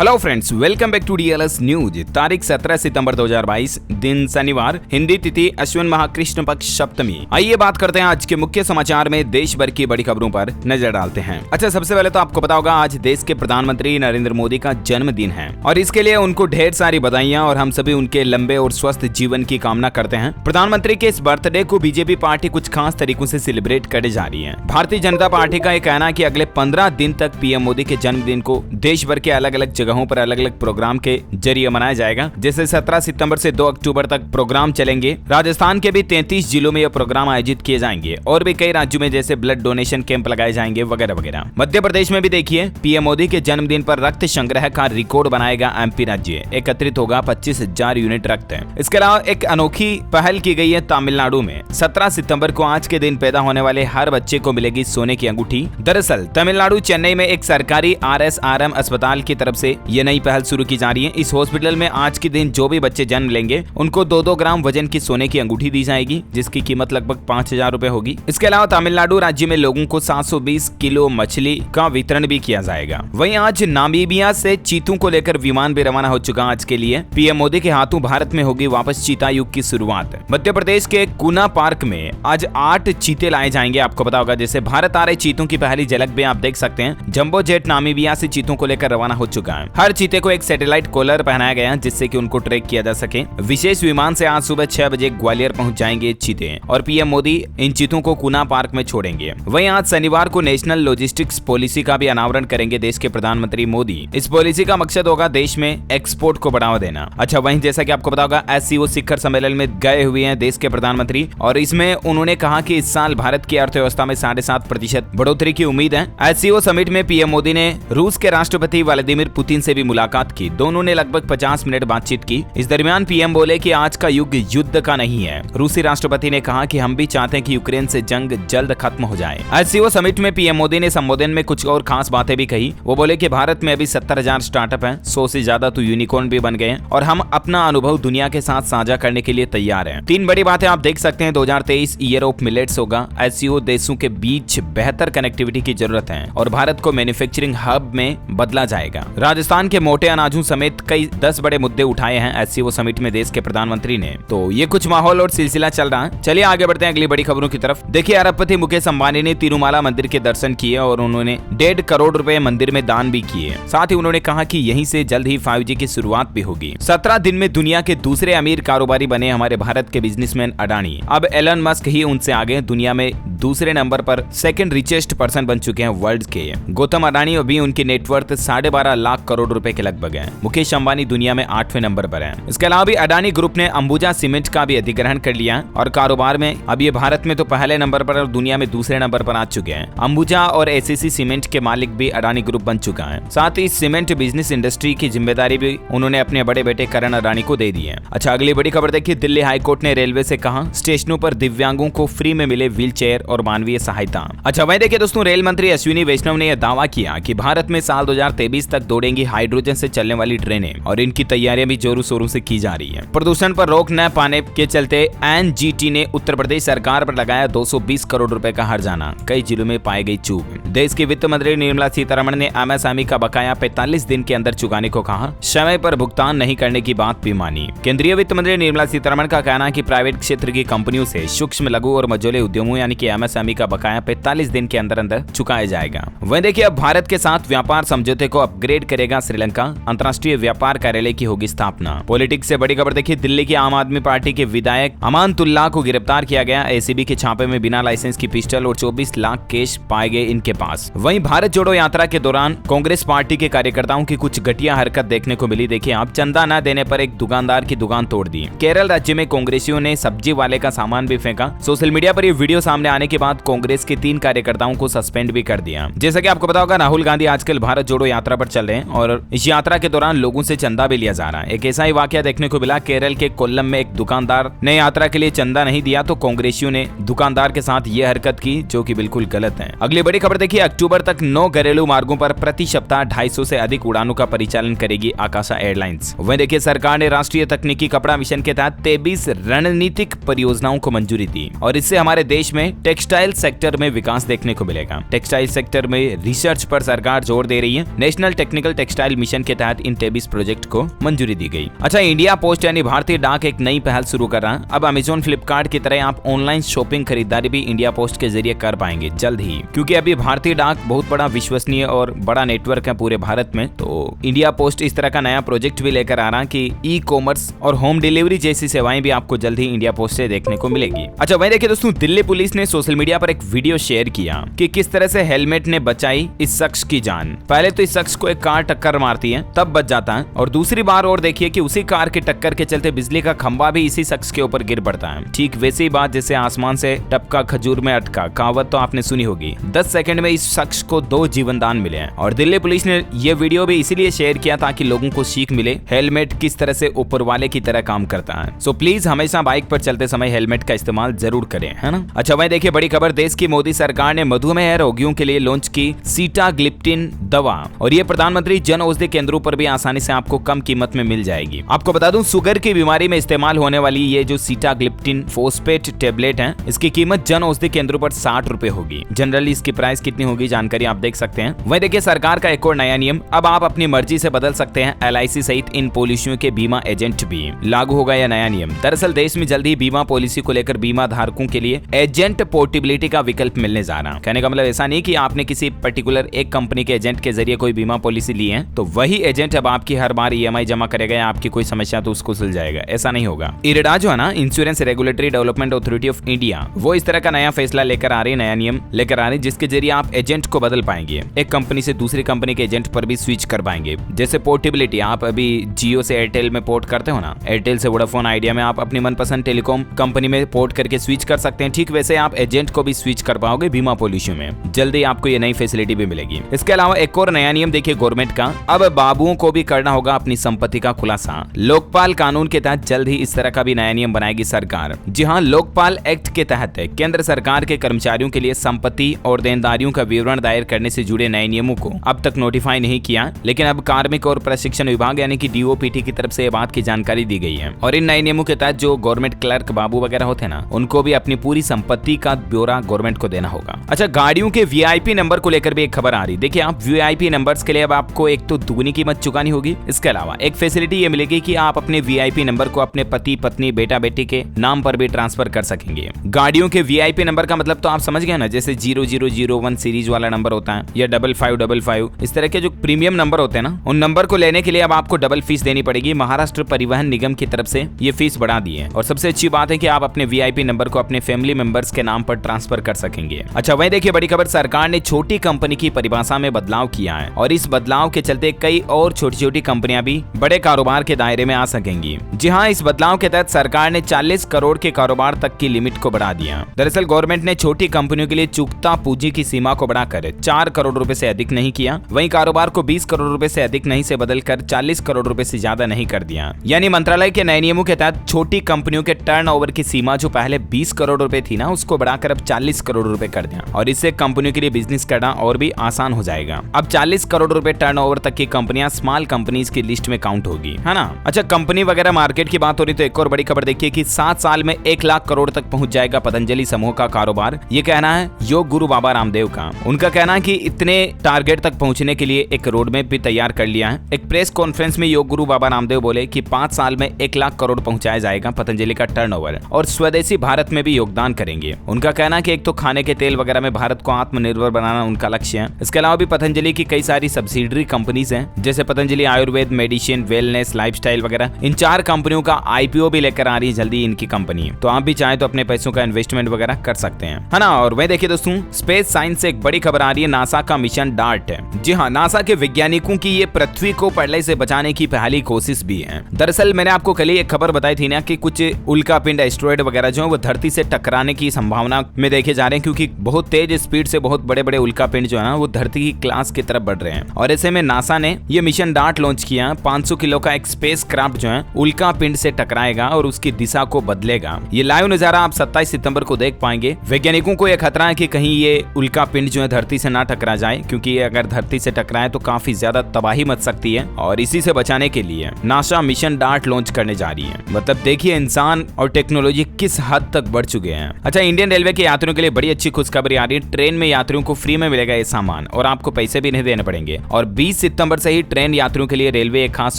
Hello friends, welcome back to DLS news. तारीख 17 सितंबर 2022, दिन शनिवार, हिंदी तिथि अश्विन माह कृष्ण पक्ष सप्तमी। आइए बात करते हैं आज के मुख्य समाचार में देश भर की बड़ी खबरों पर नजर डालते हैं। अच्छा, सबसे पहले तो आपको पता होगा आज देश के प्रधानमंत्री नरेंद्र मोदी का जन्मदिन है और इसके लिए उनको ढेर सारी बधाइयां और हम सभी उनके लंबे और स्वस्थ जीवन की कामना करते हैं। प्रधानमंत्री के इस बर्थडे को बीजेपी पार्टी कुछ खास तरीकों से सेलिब्रेट करे जा रही है। भारतीय जनता पार्टी का यह कहना है कि अगले 15 दिन तक पीएम मोदी के जन्मदिन को देश भर के अलग अलग जगहों पर अलग अलग प्रोग्राम के जरिए मनाया जाएगा। जैसे 17 सितंबर से 2 अक्टूबर तक प्रोग्राम चलेंगे। राजस्थान के भी 33 जिलों में यह प्रोग्राम आयोजित किए जाएंगे और भी कई राज्यों में जैसे ब्लड डोनेशन कैंप लगाए जाएंगे वगैरह वगैरह। मध्य प्रदेश में भी देखिए, पीएम मोदी के जन्मदिन पर रक्त संग्रह का रिकॉर्ड बनाएगा एमपी राज्य। एकत्रित होगा 25,000 यूनिट रक्त। इसके अलावा एक अनोखी पहल की गई है तमिलनाडु में। 17 सितंबर को आज के दिन पैदा होने वाले हर बच्चे को मिलेगी सोने की अंगूठी। दरअसल तमिलनाडु चेन्नई में एक सरकारी आरएसआरएम अस्पताल की तरफ से यह नई पहल शुरू की जा रही है। इस हॉस्पिटल में आज के दिन जो भी बच्चे जन्म लेंगे उनको 2-2 ग्राम वजन की सोने की अंगूठी दी जाएगी, जिसकी कीमत लगभग 5,000 रुपए होगी। इसके अलावा तमिलनाडु राज्य में लोगों को 720 किलो मछली का वितरण भी किया जाएगा। वहीं आज नामीबिया से चीतों को लेकर विमान भी रवाना हो चुका। आज के लिए पीएम मोदी के हाथों भारत में होगी वापस चीता युग की शुरुआत। मध्य प्रदेश के कुना पार्क में आज 8 चीते लाए जाएंगे। आपको पता होगा, जैसे भारत आ रहे चीतों की पहली झलक भी आप देख सकते हैं। जंबो जेट नामीबिया से चीतों को लेकर रवाना हो चुका है। हर चीते को एक सैटेलाइट कॉलर पहनाया गया जिससे कि उनको ट्रैक किया जा सके। विशेष विमान से आज सुबह 6 बजे ग्वालियर पहुंच जाएंगे चीते और पीएम मोदी इन चीतों को कुना पार्क में छोड़ेंगे। वहीं आज शनिवार को नेशनल लॉजिस्टिक्स पॉलिसी का भी अनावरण करेंगे देश के प्रधानमंत्री मोदी। इस पॉलिसी का मकसद होगा देश में एक्सपोर्ट को बढ़ावा देना। अच्छा, वहीं जैसा कि आपको पता होगा, एससीओ शिखर सम्मेलन में गए हुए हैं देश के प्रधानमंत्री और इसमें उन्होंने कहा कि इस साल भारत की अर्थव्यवस्था में 7.5% बढ़ोतरी की उम्मीद है। एससीओ समिट में पीएम मोदी ने रूस के राष्ट्रपति व्लादिमीर पुतिन से भी मुलाकात की। दोनों ने लगभग 50 मिनट बातचीत की। इस दरमियान पीएम बोले कि आज का युग युद्ध का नहीं है। रूसी राष्ट्रपति ने कहा कि हम भी चाहते हैं कि यूक्रेन से जंग जल्द खत्म हो जाए। एससीओ समिट में पीएम मोदी ने संबोधन में कुछ और खास बातें भी कही। वो बोले कि भारत में अभी 70,000 स्टार्टअप हैं, 100 से ज्यादा तो यूनिकॉर्न भी बन गए हैं और हम अपना अनुभव दुनिया के साथ साझा करने के लिए तैयार हैं। 3 बड़ी बातें आप देख सकते हैं। 2023 ईयर ऑफ मिलेट्स होगा। एससीओ देशों के बीच बेहतर कनेक्टिविटी की जरूरत है और भारत को मैन्युफैक्चरिंग हब में बदला जाएगा। राजस्थान के मोटे अनाजों समेत कई 10 बड़े मुद्दे उठाए हैं एससीओ समिट में देश के प्रधानमंत्री ने। तो ये कुछ माहौल और सिलसिला चल रहा है। चलिए आगे बढ़ते हैं अगली बड़ी खबरों की तरफ। देखिए, अरबपति मुकेश अंबानी ने तिरुमाला मंदिर के दर्शन किए और उन्होंने 1.5 करोड़ रुपए मंदिर में दान भी किए। साथ ही उन्होंने कहा कि यहीं से जल्द ही 5G की शुरुआत भी होगी। 17 दिन में दुनिया के दूसरे अमीर कारोबारी बने हमारे भारत के बिजनेसमैन अडानी। अब एलन मस्क ही उनसे आगे दुनिया में दूसरे नंबर पर सेकंड रिचेस्ट पर्सन बन चुके हैं वर्ल्ड के। गौतम अडानी अभी उनकी नेटवर्थ 12.5 लाख करोड़ रुपए के लगभग है। मुकेश अंबानी दुनिया में 8वें नंबर पर है। इसके अलावा भी अडानी ग्रुप ने अंबुजा सीमेंट का भी अधिग्रहण कर लिया और कारोबार में अब ये भारत में तो पहले नंबर पर और दुनिया में दूसरे नंबर पर आ चुके हैं। अंबुजा और एसीसी सीमेंट के मालिक भी अडानी ग्रुप बन चुका है। साथ ही सीमेंट बिजनेस इंडस्ट्री की जिम्मेदारी भी उन्होंने अपने बड़े बेटे करण अडानी को दे दी है। अच्छा, अगली बड़ी खबर देखिए। दिल्ली हाईकोर्ट ने रेलवे से कहा स्टेशनों पर दिव्यांगों को फ्री में मिले व्हील चेयर और मानवीय सहायता। अच्छा, वहीं देखिए दोस्तों, रेल मंत्री अश्विनी वैष्णव ने यह दावा किया कि भारत में साल 2023 तक दौड़ेंगी हाइड्रोजन से चलने वाली ट्रेनें और इनकी तैयारियां भी जोरों शोरों से की जा रही है। प्रदूषण पर रोक न पाने के चलते एनजीटी ने उत्तर प्रदेश सरकार पर लगाया 220 करोड़ रुपए का हर्जाना। कई जिलों में पाई गई चूक। देश की वित्त मंत्री निर्मला सीतारमण ने एमएसएमई का बकाया 45 दिन के अंदर चुकाने को कहा। समय पर भुगतान नहीं करने की बात भी मानी। केंद्रीय वित्त मंत्री निर्मला सीतारमण का कहना है कि प्राइवेट क्षेत्र की कंपनियों से सूक्ष्म, लघु और मझोले उद्यमों यानी कि एमएसएमई का बकाया 45 दिन के अंदर अंदर चुकाया जाएगा। वहीं देखिए, अब भारत के साथ व्यापार समझौते को अपग्रेड करेगा श्रीलंका। अंतर्राष्ट्रीय व्यापार कार्यालय की होगी स्थापना। पॉलिटिक्स से बड़ी खबर देखिए। दिल्ली की आम आदमी पार्टी के विधायक अमानतुल्लाह को गिरफ्तार किया गया। एसीबी के छापे में बिना लाइसेंस की पिस्टल और 24 लाख कैश पाए गए इनके पास। वहीं भारत जोड़ो यात्रा के दौरान कांग्रेस पार्टी के कार्यकर्ताओं की कुछ घटिया हरकत देखने को मिली। देखिए आप, चंदा न देने पर एक दुकानदार की दुकान तोड़ दी। केरल राज्य में कांग्रेसियों ने सब्जी वाले का सामान भी फेंका। सोशल मीडिया पर ये वीडियो सामने आने के बाद कांग्रेस के 3 कार्यकर्ताओं को सस्पेंड भी कर दिया। जैसा कि आपको पता होगा, राहुल गांधी आजकल भारत जोड़ो यात्रा पर चल रहे हैं और इस यात्रा के दौरान लोगों से चंदा भी लिया जा रहा है। एक ऐसा ही वाकया देखने को मिला। केरल के कोल्लम में एक दुकानदार ने यात्रा के लिए चंदा नहीं दिया तो कांग्रेसियों ने दुकानदार के साथ यह हरकत की, जो कि बिल्कुल गलत है। अगली बड़ी खबर देखिए। अक्टूबर तक 9 घरेलू मार्गों पर प्रति सप्ताह 250 से अधिक उड़ानों का परिचालन करेगी आकाशा एयरलाइंस। वहीं देखिए, सरकार ने राष्ट्रीय तकनीकी कपड़ा मिशन के तहत 23 रणनीतिक परियोजनाओं को मंजूरी दी और इससे हमारे देश में टेक टेक्सटाइल सेक्टर में विकास देखने को मिलेगा। टेक्सटाइल सेक्टर में रिसर्च पर सरकार जोर दे रही है। नेशनल टेक्निकल टेक्सटाइल मिशन के तहत इन टेबिस प्रोजेक्ट को मंजूरी दी गई। अच्छा, इंडिया पोस्ट यानी भारतीय डाक एक नई पहल शुरू कर रहा है। अब अमेजोन, फ्लिपकार्ट की तरह आप ऑनलाइन शॉपिंग खरीदारी भी इंडिया पोस्ट के जरिए कर पाएंगे जल्द ही, क्योंकि अभी भारतीय डाक बहुत बड़ा विश्वसनीय और बड़ा नेटवर्क है पूरे भारत में। तो इंडिया पोस्ट इस तरह का नया प्रोजेक्ट भी लेकर आ रहा है कि ई कॉमर्स और होम डिलीवरी जैसी सेवाएं भी आपको जल्द ही इंडिया पोस्ट से देखने को मिलेगी। अच्छा, वहीं देखिए दोस्तों, दिल्ली पुलिस ने सोशल मीडिया पर एक वीडियो शेयर किया कि किस तरह से हेलमेट ने बचाई इस शख्स की जान। पहले तो इस शख्स को एक कार टक्कर मारती है, तब बच जाता है, और दूसरी बार और देखिए कि उसी कार की टक्कर के चलते बिजली का खंभा भी इसी शख्स के ऊपर गिर पड़ता है। ठीक वैसी बात जैसे आसमान से टपका खजूर में अटका, कहावत तो आपने सुनी होगी। 10 सेकंड में इस शख्स को 2 जीवन दान मिले हैं। और दिल्ली पुलिस ने यह वीडियो भी इसीलिए शेयर किया ताकि लोगों को सीख मिले हेलमेट किस तरह से ऊपर वाले की तरह काम करता है। सो प्लीज हमेशा बाइक पर चलते समय हेलमेट का इस्तेमाल जरूर करें, है ना। अच्छा, वहीं देखिए बड़ी खबर, देश की मोदी सरकार ने मधुमेह रोगियों के लिए लॉन्च की सीटाग्लिप्टिन दवा, और ये प्रधानमंत्री जन औषधि केंद्रों पर भी आसानी से आपको कम कीमत में मिल जाएगी। आपको बता दूं, शुगर की बीमारी में इस्तेमाल होने वाली ये जो सीटाग्लिप्टिन फॉस्फेट टेबलेट है, इसकी कीमत जन औषधि केंद्रों पर 60 रुपए होगी। जनरली इसकी प्राइस कितनी होगी जानकारी आप देख सकते हैं। वहीं देखिए सरकार का एक और नया नियम, अब आप अपनी मर्जी से बदल सकते हैं LIC सहित इन पॉलिसियों के बीमा एजेंट भी। लागू होगा यह नया नियम। दरअसल देश में जल्द ही बीमा पॉलिसी को लेकर बीमा धारकों के लिए एजेंट पोर्टेबिलिटी का विकल्प मिलने जा रहा है। कहने का मतलब ऐसा नहीं कि आपने किसी पर्टिकुलर एक कंपनी के एजेंट के जरिए कोई बीमा पॉलिसी ली है तो वही एजेंट अब आपकी हर बार EMI जमा करेगा या आपकी कोई समस्या तो उसको सुलझाएगा, ऐसा नहीं होगा। IRDA जो है ना, insurance regulatory development authority of India, वो इस तरह का नया फैसला लेकर आ रही है, नया नियम लेकर आ रही है, जिसके जरिए आप एजेंट को बदल पाएंगे। एक कंपनी से दूसरी कंपनी के एजेंट पर भी स्विच कर पाएंगे। जैसे पोर्टेबिलिटी, आप अभी जियो से एयरटेल में पोर्ट करते हो ना, एयरटेल से वोडाफोन आइडिया में आप अपनी मनपसंद टेलीकॉम कंपनी में पोर्ट करके स्विच कर सकते हैं। ठीक वैसे आप एजेंट को भी स्विच कर पाओगे बीमा पॉलिसी में। जल्दी आपको ये नई फैसिलिटी भी मिलेगी। इसके अलावा एक और नया नियम देखिए गवर्नमेंट का, अब बाबुओं को भी करना होगा अपनी संपत्ति का खुलासा। लोकपाल कानून के तहत जल्द ही इस तरह का भी नया नियम बनाएगी सरकार। जी हाँ, लोकपाल एक्ट के तहत केंद्र सरकार के कर्मचारियों के लिए संपत्ति और देनदारियों का विवरण दायर करने से जुड़े नए नियमों को अब तक नोटिफाई नहीं किया, लेकिन अब कार्मिक और प्रशिक्षण विभाग यानी कि DOPT की तरफ से ये बात की जानकारी दी गई है। और इन नए नियमों के तहत जो गवर्नमेंट क्लर्क बाबू वगैरह होते हैं ना, उनको भी अपनी पूरी संपत्ति का ब्यौरा गवर्नमेंट को देना होगा। अच्छा, गाड़ियों के VIP नंबर को लेकर भी एक खबर आ रही। देखिए आप VIP नंबर्स के लिए अब आपको एक तो दुगनी कीमत चुकानी होगी। इसके अलावा एक फैसिलिटी ये मिलेगी कि आप अपने VIP नंबर को अपने पति, पत्नी, बेटा, बेटी के नाम पर भी ट्रांसफर कर सकेंगे। गाड़ियों के VIP नंबर का मतलब तो आप समझ गए ना, जैसे 0001 सीरीज वाला नंबर होता है या 5555, इस तरह के जो प्रीमियम नंबर होते हैं ना, उन नंबर को लेने के लिए अब आपको डबल फीस देनी पड़ेगी। महाराष्ट्र परिवहन निगम की तरफ से ये फीस बढ़ा दी है। और सबसे अच्छी बात है कि आप अपने VIP नंबर को अपने फैमिली मेंबर्स के नाम पर ट्रांसफर कर सकेंगे। अच्छा, वहीं देखिए बड़ी खबर, सरकार ने छोटी कंपनी की परिभाषा में बदलाव किया है और इस बदलाव के चलते कई और छोटी छोटी कंपनियां भी बड़े कारोबार के दायरे में आ सकेंगी। जी हाँ, इस बदलाव के तहत सरकार ने 40 करोड़ के कारोबार तक की लिमिट को बढ़ा दिया। दरअसल गवर्नमेंट ने छोटी कंपनियों के लिए चुकता पूंजी की सीमा को बढ़ाकर 4 करोड़ रुपए से अधिक नहीं किया। वहीं कारोबार को 20 करोड़ रुपए से अधिक नहीं से बदलकर 40 करोड़ रुपए से ज्यादा नहीं कर दिया। यानी मंत्रालय के नए नियमों के तहत छोटी कंपनियों के टर्नओवर की सीमा जो पहले 20 करोड़ रुपए थी ना, उसको बढ़ाकर अब 40 करोड़ रुपए कर दिया। और इससे कंपनियों के लिए बिजनेस करना और भी आसान हो जाएगा। अब 40 करोड़ रुपए टर्नओवर तक की कंपनियां स्मॉल कंपनीज की लिस्ट में काउंट होगी, है ना। अच्छा, कंपनी वगैरह मार्केट की बात हो रही तो एक और बड़ी खबर देखिए कि 7 साल में 1 लाख करोड़ तक पहुंच जाएगा पतंजलि समूह का कारोबार। ये कहना है योग गुरु बाबा रामदेव का। उनका कहना है कि इतने टारगेट तक पहुंचने के लिए एक रोड मैप भी तैयार कर लिया है। एक प्रेस कॉन्फ्रेंस में योग गुरु बाबा रामदेव बोले कि 5 साल में 1 लाख करोड़ पहुंचाया जाएगा पतंजलि का टर्नओवर, और स्वदेशी भारत में भी योगदान करेंगे। उनका कहना है कि एक तो खाने के तेल वगैरह में भारत को आत्मनिर्भर बनाना उनका लक्ष्य है। इसके अलावा भी पतंजलि की कई सारी सब्सिडरी कंपनीज हैं, जैसे Patanjali Ayurveda, medicine, wellness, lifestyle वगैरह। इन 4 कंपनियों का IPO भी लेकर आ रही है जल्दी इनकी कंपनी। तो आप भी चाहे तो अपने पैसों का इन्वेस्टमेंट वगैरह कर सकते हैं, है ना। और वही देखिए दोस्तों, स्पेस साइंस से एक बड़ी खबर आ रही है, नासा का मिशन डार्ट है। जी हाँ, नासा के वैज्ञानिकों की ये पृथ्वी को प्रलय से बचाने की पहली कोशिश भी है। दरअसल मैंने आपको कल ही एक खबर बताई थी ना कि कुछ उल्कापिंड, एस्टेरॉयड वगैरह जो है वो धरती से टकराने की संभावना में देखे जा रहे हैं, क्योंकि बहुत तेज स्पीड से बहुत बड़े बड़े उल्कापिंड जो है ना वो धरती की क्लास की तरफ बढ़ रहे हैं। और ऐसे में नासा ने ये मिशन डार्ट लॉन्च किया। 500 किलो का एक स्पेस क्राफ्ट जो है उल्कापिंड से टकराएगा और उसकी दिशा को बदलेगा। ये लाइव नजारा आप 27 सितंबर को देख पाएंगे। वैज्ञानिकों को यह खतरा है कि कहीं ये उल्कापिंड जो है धरती से ना टकरा जाए, क्योंकि ये अगर धरती से टकराए तो काफी ज्यादा तबाही मच सकती है। और इसी से बचाने के लिए नासा मिशन डार्ट लॉन्च करने जा रही है। मतलब देखिए इंसान और टेक्नोलॉजी किस हद तक बढ़ चुके हैं। अच्छा, इंडियन रेलवे रेलवे के यात्रियों के लिए बड़ी अच्छी खुशखबरी आ रही है। ट्रेन में यात्रियों को फ्री में मिलेगा ये सामान और आपको पैसे भी नहीं देने पड़ेंगे। और 20 सितंबर से ही ट्रेन यात्रियों के लिए रेलवे एक खास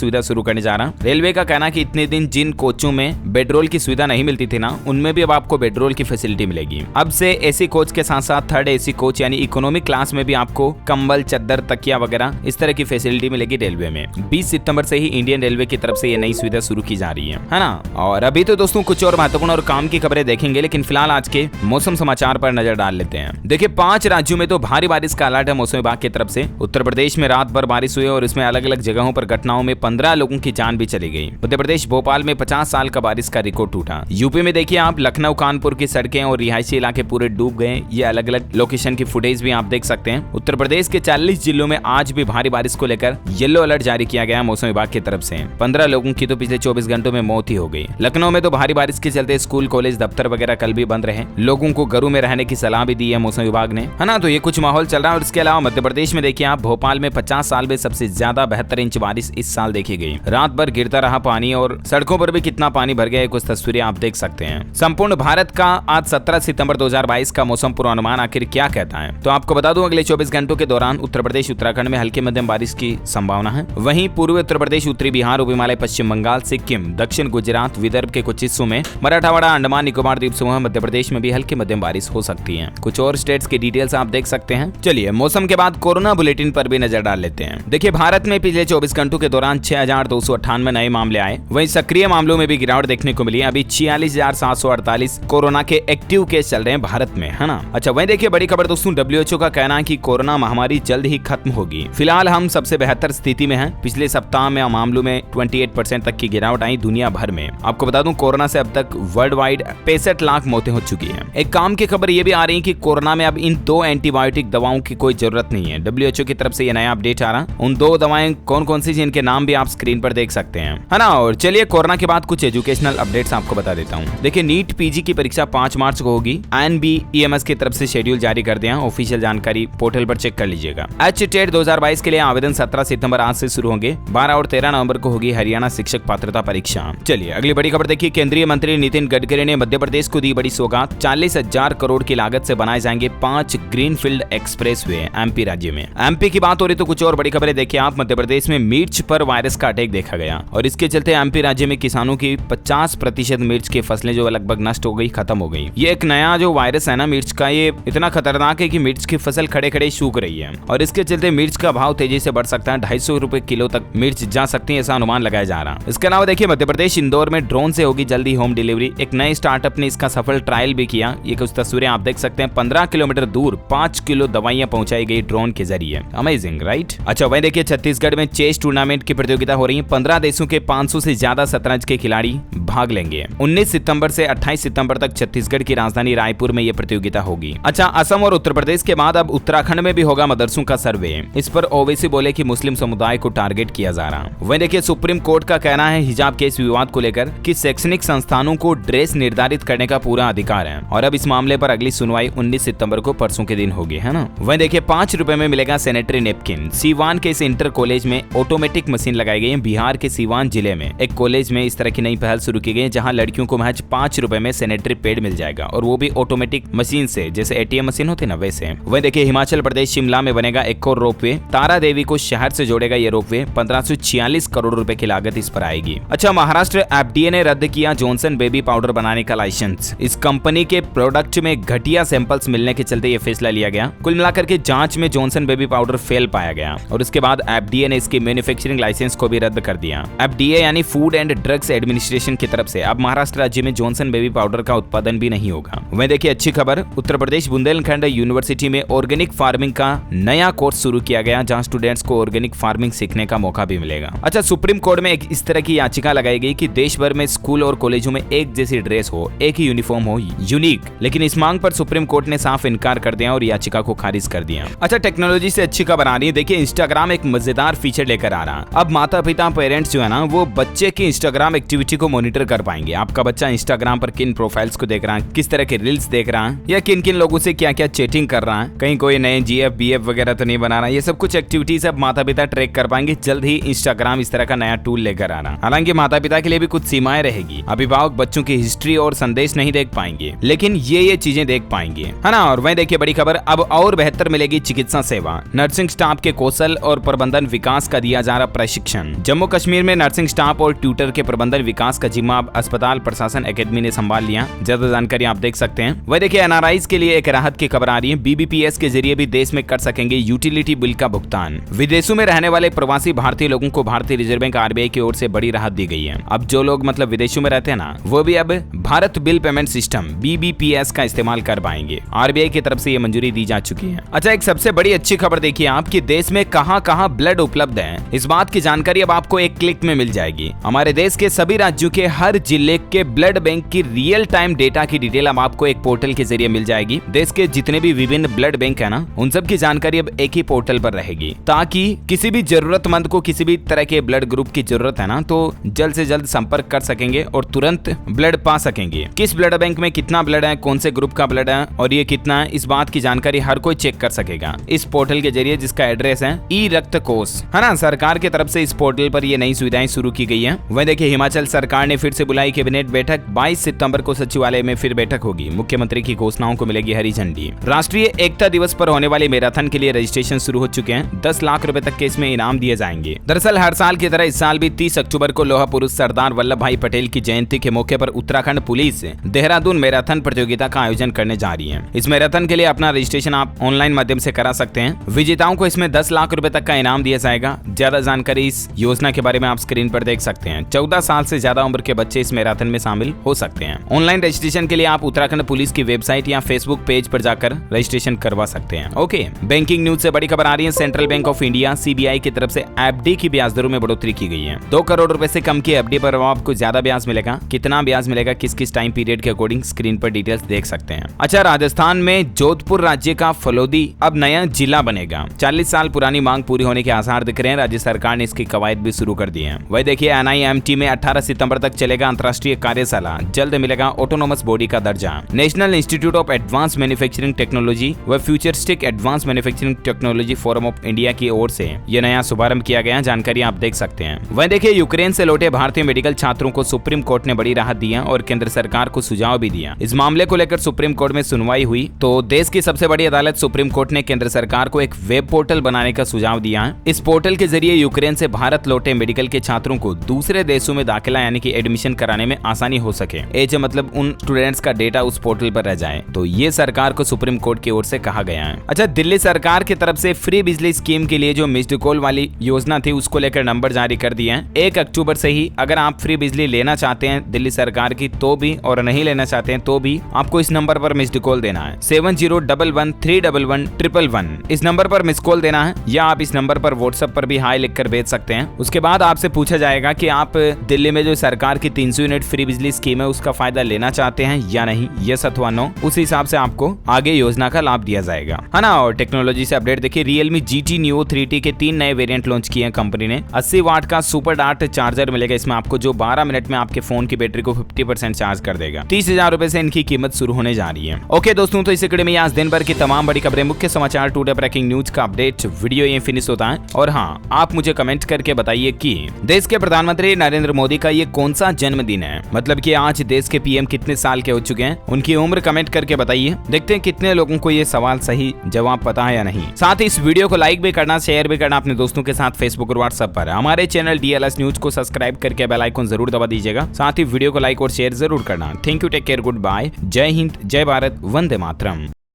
सुविधा शुरू करने जा रहा। रेलवे का कहना है कि इतने दिन जिन कोचों में बेडरोल की सुविधा नहीं मिलती थी ना, उनमें भी अब आपको बेडरोल की फैसिलिटी मिलेगी। अब से एसी कोच के साथ साथ थर्ड एसी कोच यानी इकोनॉमिक क्लास में भी आपको कंबल, चद्दर, तकिया वगैरह इस तरह की फैसिलिटी मिलेगी रेलवे में। 20 सितंबर से ही इंडियन रेलवे की तरफ से ये नई सुविधा शुरू की जा रही है ना। और अभी तो दोस्तों कुछ और महत्वपूर्ण और काम की खबरें देखेंगे, लेकिन फिलहाल आज के मौसम समाचार पर नजर डाल लेते हैं। देखिए 5 राज्यों में तो भारी बारिश का अलर्ट है मौसम विभाग की तरफ से। उत्तर प्रदेश में रात भर बारिश हुई और इसमें अलग अलग जगहों पर घटनाओं में 15 लोगों की जान भी चली गई। मध्य प्रदेश भोपाल में 50 साल का बारिश का रिकॉर्ड टूटा। यूपी में देखिए आप लखनऊ कानपुर की सड़कें और रिहायशी इलाके पूरे डूब गए। ये अलग अलग लोकेशन की फुटेज भी आप देख सकते हैं। उत्तर प्रदेश के 40 जिलों में आज भी भारी बारिश को लेकर येलो अलर्ट जारी किया गया मौसम विभाग की तरफ से। 15 लोगों की तो पिछले 24 घंटों में मौत ही हो गई। लखनऊ में तो भारी बारिश के चलते स्कूल, कॉलेज, दफ्तर वगैरह कल भी बंद रहे। लोगों को घरों में रहने की सलाह भी दी है मौसम विभाग ने, है ना। तो ये कुछ माहौल चल रहा है। और इसके अलावा मध्य प्रदेश में देखिए आप भोपाल में 50 साल में सबसे ज्यादा 72 इंच बारिश इस साल देखी गई। रात भर गिरता रहा पानी और सड़कों पर भी कितना पानी भर गया, कुछ तस्वीरें आप देख सकते हैं। संपूर्ण भारत का आज 17 सितंबर 2022 का मौसम पूर्वानुमान आखिर क्या कहता है, तो आपको बता दूं अगले 24 घंटों के दौरान उत्तर प्रदेश, उत्तराखंड में हल्की मध्यम बारिश की संभावना है। वहीं पूर्वी उत्तर प्रदेश, उत्तरी बिहार, उप हिमालय, पश्चिम बंगाल, सिक्किम, दक्षिण गुजरात, विदर्भ के कुछ हिस्सों में, मराठवाड़ा, अंडमान निकोबार द्वीप समूह, मध्य प्रदेश में भी हल्की मध्यम बारिश हो सकती है। कुछ और स्टेट्स की डिटेल्स आप देख सकते हैं। चलिए मौसम के बाद कोरोना बुलेटिन पर भी नजर डाल लेते हैं। देखिए भारत में पिछले 24 घंटों के दौरान 6298 नए मामले आए। वहीं सक्रिय मामलों में भी गिरावट देखने को मिली। अभी 46,748 कोरोना के एक्टिव केस चल रहे हैं भारत में, है ना। अच्छा वहीं देखिए बड़ी खबर दोस्तों, WHO का कहना है कि कोरोना महामारी जल्द ही खत्म होगी। फिलहाल हम सबसे बेहतर स्थिति में हैं। पिछले सप्ताह में मामलों में 28% तक की गिरावट आई दुनिया भर में। आपको बता दूं कोरोना से अब तक वर्ल्ड वाइड 65 लाख मौतें हो चुकी हैं। एक काम की खबर ये भी आ रही है कि कोरोना में अब इन 2 एंटीबायोटिक दवाओं की कोई जरूरत नहीं है। WHO की तरफ से ये नया अपडेट आ रहा। उन 2 दवाएं कौन कौन सी जिनके नाम भी आप स्क्रीन पर देख सकते हैं, है ना। और चलिए कोरोना के बाद कुछ एजुकेशनल अपडेट्स आपको बता देता हूँ। देखिए नीट पीजी की परीक्षा 5 मार्च को होगी। INBEMS की तरफ से शेड्यूल जारी कर दिया। ऑफिशियल जानकारी पोर्टल पर चेक कर लीजिएगा। HTET 2022 के लिए आवेदन 17 सितंबर आज से शुरू होंगे। 12 और 13 नवंबर को होगी हरियाणा शिक्षक पात्रता परीक्षा। चलिए अगली बड़ी खबर देखिए, केंद्रीय मंत्री नितिन गडकरी ने मध्य प्रदेश को दी बड़ी सौगात। 40,000 करोड़ की लागत से बनाए जाएंगे 5 ग्रीनफील्ड एक्सप्रेसवे MP राज्य में। MP की बात हो रही तो कुछ और बड़ी खबरें देखिए आप। मध्य प्रदेश में मिर्च पर वायरस का अटैक देखा गया और इसके चलते MP राज्य में किसानों की 50% मिर्च की फसलें जो लगभग नष्ट हो गई, खत्म हो गई। ये एक नया जो वायरस है ना मिर्च का, ये इतना खतरनाक है कि मिर्च की फसल खड़े खड़े सूख रही है और इसके चलते मिर्च का भाव तेजी से बढ़ सकता है। 250 रुपए किलो तक मिर्च जा सकती है, ऐसा अनुमान लगाया जा रहा है। इसके अलावा देखिए मध्य प्रदेश इंदौर में ड्रोन से होगी जल्दी होम डिलीवरी। एक नए स्टार्टअप ने इसका सफल ट्रायल भी किया। ये कुछ तस्वीरें आप देख सकते हैं। 15 किलोमीटर दूर 5 किलो दवाइयां पहुंचाई गई ड्रोन के जरिए। Amazing right. अच्छा वहीं देखिए छत्तीसगढ़ में चेस टूर्नामेंट की प्रतियोगिता हो रही है। 15 देशों के 500 से ज्यादा शतरंज के खिलाड़ी भाग लेंगे। 19 सितंबर से 28 सितंबर तक छत्तीसगढ़ की राजधानी रायपुर में यह प्रतियोगिता होगी। अच्छा असम और उत्तर प्रदेश के बाद अब उत्तराखंड में भी होगा मदरसों का सर्वे। इस पर ओवैसी बोले कि मुस्लिम समुदाय को टारगेट किया जा रहा। वहीं देखिए सुप्रीम कोर्ट का कहना है हिजाब केस विवाद को लेकर कि शैक्षणिक संस्थानों को ड्रेस निर्धारित करने का पूरा अधिकार है और अब इस मामले पर अगली सुनवाई 19 सितंबर को परसों के दिन होगी, है ना। वहीं देखिए 5 रुपए में मिलेगा सैनिटरी नैपकिन। सीवान के इस इंटर कॉलेज में ऑटोमेटिक मशीन लगाई गई है। बिहार के सीवान जिले में एक कॉलेज में इस तरह की नई पहल शुरू की गई है जहां लड़कियों को महज 5 रुपए में सैनिटरी पैड मिल जाएगा और वो भी ऑटोमेटिक मशीन से, जैसे ATM मशीन होती है ना वैसे। वहीं देखिए हिमाचल प्रदेश शिमला में बनेगा एक और रोपवे। तारा देवी को शहर से जोड़ेगा ये रोपवे। 1546 करोड़ रुपए की लागत इस पर आएगी। अच्छा महाराष्ट्र FDA ने रद्द किया जॉनसन बेबी पाउडर बनाने का लाइसेंस। इस कंपनी के प्रोडक्ट में घटिया सैंपल्स मिलने के चलते ये फैसला लिया गया। कुल मिलाकर के जांच में जॉनसन बेबी पाउडर फेल पाया गया और उसके बाद FDA ने इसकी मैन्युफैक्चरिंग लाइसेंस को भी रद्द कर दिया। FDA यानी फूड एंड ड्रग्स एडमिनिस्ट्रेशन की तरफ से अब महाराष्ट्र राज्य में जॉनसन बेबी पाउडर का उत्पादन भी नहीं होगा। वहीं देखिए अच्छी खबर, उत्तर प्रदेश बुंदेलखंड यूनिवर्सिटी में ऑर्गेनिक फार्मिंग का नया कोर्स शुरू किया गया जहां स्टूडेंट्स को ऑर्गेनिक फार्मिंग सीखने का मौका भी मिलेगा। अच्छा सुप्रीम कोर्ट में एक इस तरह की याचिका लगाई गई कि देश भर में स्कूल और कॉलेजों में एक जैसी ड्रेस हो, एक ही यूनिफॉर्म हो, यूनिक। लेकिन इस मांग पर सुप्रीम कोर्ट ने साफ इनकार कर दिया और याचिका को खारिज कर दिया। अच्छा टेक्नोलॉजी से अच्छी खबर आ रही है। देखिए इंस्टाग्राम एक मजेदार फीचर लेकर आ रहा। अब माता पिता पेरेंट्स जो है ना वो बच्चे की इंस्टाग्राम एक्टिविटी को मॉनिटर कर पाएंगे। आपका बच्चा इंस्टाग्राम पर किन प्रोफाइल्स को देख रहा है, किस तरह के रील्स देख रहा है या किन किन लोगों से क्या क्या चैटिंग कर रहा है, कहीं कोई नए GF BF वगैरह तो नहीं बना रहा। ये सब कुछ एक्टिविटीज अब माता पिता ट्रैक कर पाएंगे। जल्द ही इंस्टाग्राम इस तरह का नया टूल लेकर आ रहा। हालांकि माता पिता के लिए भी कुछ सीमाएं रहेगी। अभिभावक बच्चों की हिस्ट्री और संदेश नहीं देख पाएंगे, लेकिन दिन ये चीजें देख पाएंगे, है ना। और वहीं देखिए बड़ी खबर, अब और बेहतर मिलेगी चिकित्सा सेवा, नर्सिंग स्टाफ के कौशल और प्रबंधन विकास का दिया जा रहा प्रशिक्षण। जम्मू कश्मीर में नर्सिंग स्टाफ और ट्यूटर के प्रबंधन विकास का जिम्मा अब अस्पताल प्रशासन एकेडमी ने संभाल लिया। ज्यादा जानकारी आप देख सकते हैं। वही देखिए एनआरआईज के लिए एक राहत की खबर आ रही है, बीबीपीएस के जरिए भी देश में कर सकेंगे यूटिलिटी बिल का भुगतान। विदेशों में रहने वाले प्रवासी भारतीय लोगों को भारतीय रिजर्व बैंक आरबीआई की ओर से बड़ी राहत दी गई है। अब जो लोग मतलब विदेशों में रहते हैं ना, वो भी अब Bharat bill payment system BBPS का इस्तेमाल कर पाएंगे। आरबीआई की तरफ से ये मंजूरी दी जा चुकी है। अच्छा, एक सबसे बड़ी अच्छी खबर देखिए आपके देश में कहां-कहां ब्लड उपलब्ध है, इस बात की जानकारी अब आपको एक क्लिक में मिल जाएगी। हमारे देश के सभी राज्यों के हर जिले के ब्लड बैंक की रियल टाइम डेटा की डिटेल अब आपको एक पोर्टल के जरिए मिल जाएगी। देश के जितने भी विभिन्न ब्लड बैंक है ना, उन सब की जानकारी अब एक ही पोर्टल पर रहेगी, ताकि किसी भी जरूरतमंद को किसी भी तरह के ब्लड ग्रुप की जरूरत है ना, तो जल्द से जल्द संपर्क कर सकेंगे और तुरंत ब्लड पा सकेंगे। किस ब्लड बैंक में कितना ब्लड है, कौन से ग्रुप का ब्लड है और ये कितना है, इस बात की जानकारी हर कोई चेक कर सकेगा इस पोर्टल के जरिए, जिसका एड्रेस है ई रक्त कोष, है ना। सरकार की तरफ से इस पोर्टल पर ये नई सुविधाएं शुरू की गई है। वहीं देखिए हिमाचल सरकार ने फिर से बुलाई कैबिनेट बैठक, 22 सितंबर को सचिवालय में फिर बैठक होगी। मुख्यमंत्री की घोषणाओं को मिलेगी हरी झंडी। राष्ट्रीय एकता दिवस पर होने वाले मैराथन के लिए रजिस्ट्रेशन शुरू हो चुके हैं। 10 लाख रुपए तक के इसमें इनाम दिए जाएंगे। दरअसल हर साल की तरह इस साल भी 30 अक्टूबर को लौह पुरुष सरदार वल्लभ भाई पटेल की जयंती के मौके पर उत्तराखंड पुलिस देहरादून मैराथन प्रतियोगिता का आयोजन करने जा रही है। इस मैराथन के लिए अपना रजिस्ट्रेशन आप ऑनलाइन माध्यम से करा सकते हैं। विजेताओं को इसमें 10 लाख रुपए तक का इनाम दिया जाएगा। ज्यादा जानकारी इस योजना के बारे में आप स्क्रीन पर देख सकते हैं। 14 साल से ज्यादा उम्र के बच्चे इस मैराथन में शामिल हो सकते हैं। ऑनलाइन रजिस्ट्रेशन के लिए आप उत्तराखंड पुलिस की वेबसाइट या फेसबुक पेज पर जाकर रजिस्ट्रेशन करवा सकते हैं। ओके, बैंकिंग न्यूज से बड़ी खबर आ रही है। Central bank of India CBI की तरफ से एफडी की ब्याज दरों में बढ़ोतरी की गई है। 2 करोड़ रुपए से कम की एफडी पर आपको ज्यादा ब्याज मिलेगा। कितना ब्याज मिलेगा, किस किस टाइम पीरियड के अकॉर्डिंग स्क्रीन पर डिटेल्स देख सकते हैं। अच्छा, राजस्थान में जोधपुर राज्य का फलोदी अब नया जिला बनेगा। 40 साल पुरानी मांग पूरी होने के आसार दिख रहे हैं। राज्य सरकार ने इसकी कवायद भी शुरू कर दी है। वही देखिए एनआईएमटी में 18 सितंबर तक चलेगा अंतर्राष्ट्रीय कार्यशाला। जल्द मिलेगा ऑटोनोमस बॉडी का दर्जा। National institute of advance manufacturing technology व futuristic advance manufacturing technology forum of India की ओर से यह नया शुभारंभ किया गया। जानकारी आप देख सकते हैं। वहीं देखिए यूक्रेन से लौटे भारतीय मेडिकल छात्रों को सुप्रीम कोर्ट ने बड़ी राहत दी है और केंद्र सरकार को सुझाव भी दिया। इस मामले को लेकर सुप्रीम कोर्ट में सुनवाई हुई तो देश की सबसे बड़ी अदालत सुप्रीम कोर्ट ने केंद्र सरकार को एक वेब पोर्टल बनाने का सुझाव दिया है। इस पोर्टल के जरिए यूक्रेन से भारत लौटे मेडिकल के छात्रों को दूसरे देशों में दाखिला यानी कि एडमिशन कराने में आसानी हो सके। एज मतलब उन स्टूडेंट्स का डेटा उस पोर्टल पर रह जाए, तो ये सरकार को सुप्रीम कोर्ट की ओर से कहा गया है। अच्छा, दिल्ली सरकार की तरफ से फ्री बिजली स्कीम के लिए जो मिस्ड कॉल वाली योजना थी उसको लेकर नंबर जारी कर दिए हैं। 1 अक्टूबर से ही अगर आप फ्री बिजली लेना चाहते हैं दिल्ली सरकार की तो भी, और नहीं लेना चाहते हैं तो भी आपको इस नंबर पर मिस्ड कॉल देना है। 7011311111 इस नंबर पर मिस कॉल देना है, या आप इस नंबर पर व्हाट्सएप पर भी हाई लिखकर भेज सकते हैं। उसके बाद आपसे पूछा जाएगा कि आप दिल्ली में जो सरकार की 300 यूनिट फ्री बिजली स्कीम है उसका फायदा लेना चाहते हैं या नहीं, यस अथवा नो। उस हिसाब से आपको आगे योजना का लाभ दिया जाएगा, है ना। और टेक्नोलॉजी से अपडेट देखिए, Realme GT Neo 3T के 3 नए वेरिएंट लॉन्च किए हैं कंपनी ने। 80 वाट का सुपर डार्ट चार्जर मिलेगा इसमें आपको, जो 12 मिनट में आपके फोन की बैटरी को 50% चार्ज कर देगा। 30,000 रुपए से इनकी कीमत शुरू होने जा रही है। ओके दोस्तों, तो इस कड़ी में आज दिन भर की तमाम बड़ी खबरें, मुख्य समाचार, टुडे ब्रेकिंग न्यूज का अपडेट वीडियो ये फिनिश होता है। और हाँ, आप मुझे कमेंट करके बताइए कि देश के प्रधानमंत्री नरेंद्र मोदी का ये कौन सा जन्मदिन है, मतलब कि आज देश के पीएम कितने साल के हो चुके हैं, उनकी उम्र कमेंट करके बताइए। देखते हैं कितने लोगों को ये सवाल सही जवाब पता है या नहीं। साथ ही इस वीडियो को लाइक भी करना, शेयर भी करना अपने दोस्तों के साथ फेसबुक और व्हाट्सएप पर। हमारे चैनल DLS न्यूज को सब्सक्राइब करके बेल आइकन जरूर दबा दीजिएगा। साथ ही वीडियो को लाइक और शेयर जरूर करना। Thank you, take care, goodbye, जय हिंद, जय भारत, वंदे मातरम।